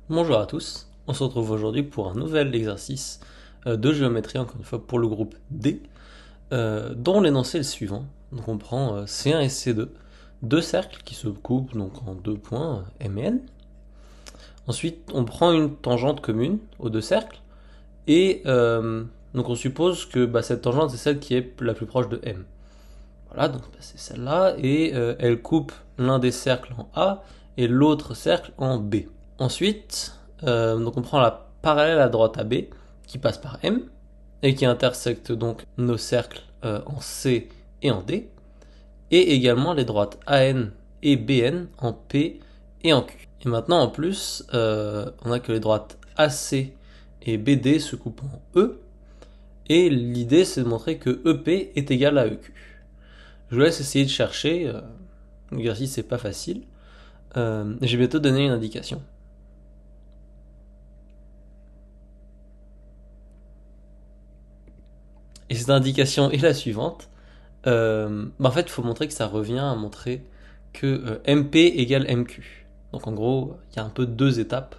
Bonjour à tous, on se retrouve aujourd'hui pour un nouvel exercice de géométrie, encore une fois pour le groupe D, dont l'énoncé est le suivant. Donc on prend C1 et C2, deux cercles qui se coupent donc en deux points M et N. Ensuite on prend une tangente commune aux deux cercles, et donc on suppose que cette tangente c'est celle qui est la plus proche de M. Voilà, donc c'est celle-là, et elle coupe l'un des cercles en A et l'autre cercle en B. Ensuite, donc on prend la parallèle à droite AB qui passe par M et qui intersecte donc nos cercles en C et en D, et également les droites AN et BN en P et en Q. Et maintenant en plus, on a que les droites AC et BD se coupent en E, et l'idée c'est de montrer que EP est égal à EQ. Je vous laisse essayer de chercher, l'exercice c'est pas facile, j'ai bientôt donné une indication. Et cette indication est la suivante. En fait, il faut montrer que ça revient à montrer que MP égale MQ. Donc en gros, il y a un peu deux étapes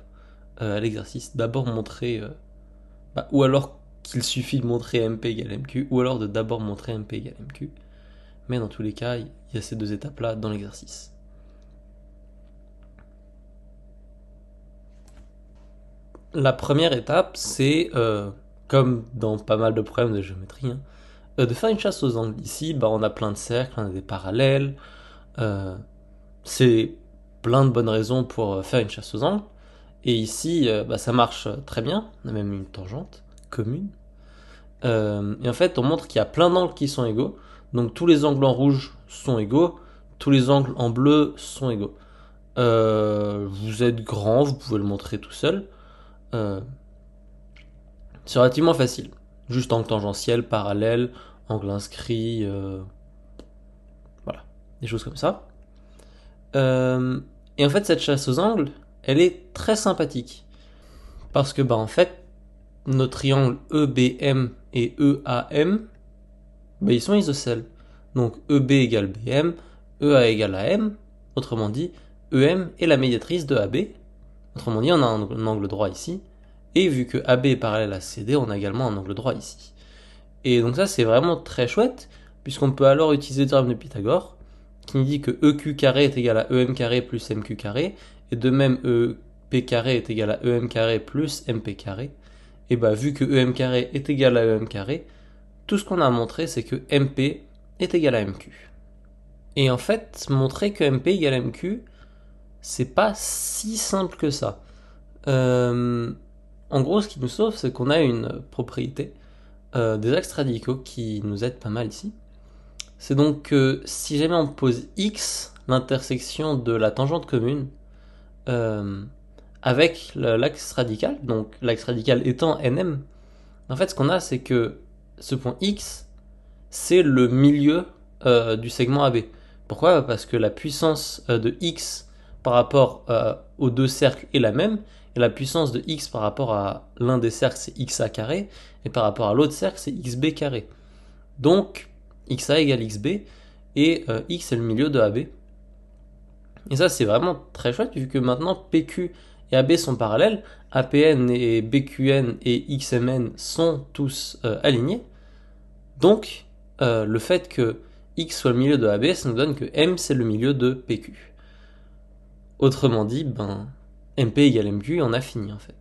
à l'exercice. D'abord montrer, ou alors qu'il suffit de montrer MP égale MQ, ou alors de d'abord montrer MP égale MQ. Mais dans tous les cas, il y a ces deux étapes-là dans l'exercice. La première étape, c'est, comme dans pas mal de problèmes de géométrie, de faire une chasse aux angles. Ici, on a plein de cercles, on a des parallèles. C'est plein de bonnes raisons pour faire une chasse aux angles. Et ici, ça marche très bien. On a même une tangente commune. Et en fait, on montre qu'il y a plein d'angles qui sont égaux. Donc tous les angles en rouge sont égaux. Tous les angles en bleu sont égaux. Vous êtes grand, vous pouvez le montrer tout seul. C'est relativement facile. Juste angle tangentiel, parallèle, angle inscrit, voilà, des choses comme ça. Et en fait, cette chasse aux angles, elle est très sympathique. Parce que, en fait, nos triangles EBM et EAM, ils sont isocèles. Donc EB égale BM, EA égale AM, autrement dit, EM est la médiatrice de AB. Autrement dit, on a un angle droit ici. Et vu que AB est parallèle à CD, on a également un angle droit ici. Et donc ça, c'est vraiment très chouette, puisqu'on peut alors utiliser le théorème de Pythagore, qui nous dit que EQ carré est égal à EM carré plus MQ carré, et de même EP carré est égal à EM carré plus MP carré. Et vu que EM carré est égal à EM carré, tout ce qu'on a montré, c'est que MP est égal à MQ. Et en fait, montrer que MP égale MQ, c'est pas si simple que ça. En gros, ce qui nous sauve, c'est qu'on a une propriété des axes radicaux qui nous aide pas mal ici. C'est donc que si jamais on pose x, l'intersection de la tangente commune, avec l'axe radical, donc l'axe radical étant nm, en fait ce qu'on a c'est que ce point x, c'est le milieu du segment AB. Pourquoi ? Parce que la puissance de x par rapport aux deux cercles est la même, et la puissance de x par rapport à l'un des cercles c'est xa carré, et par rapport à l'autre cercle c'est xb carré. Donc xa égale xb, et x est le milieu de AB. Et ça c'est vraiment très chouette, vu que maintenant PQ et AB sont parallèles, APN et BQN et XMN sont tous alignés. Donc le fait que X soit le milieu de AB, ça nous donne que M c'est le milieu de PQ. Autrement dit, MP égale MQ et on a fini en fait.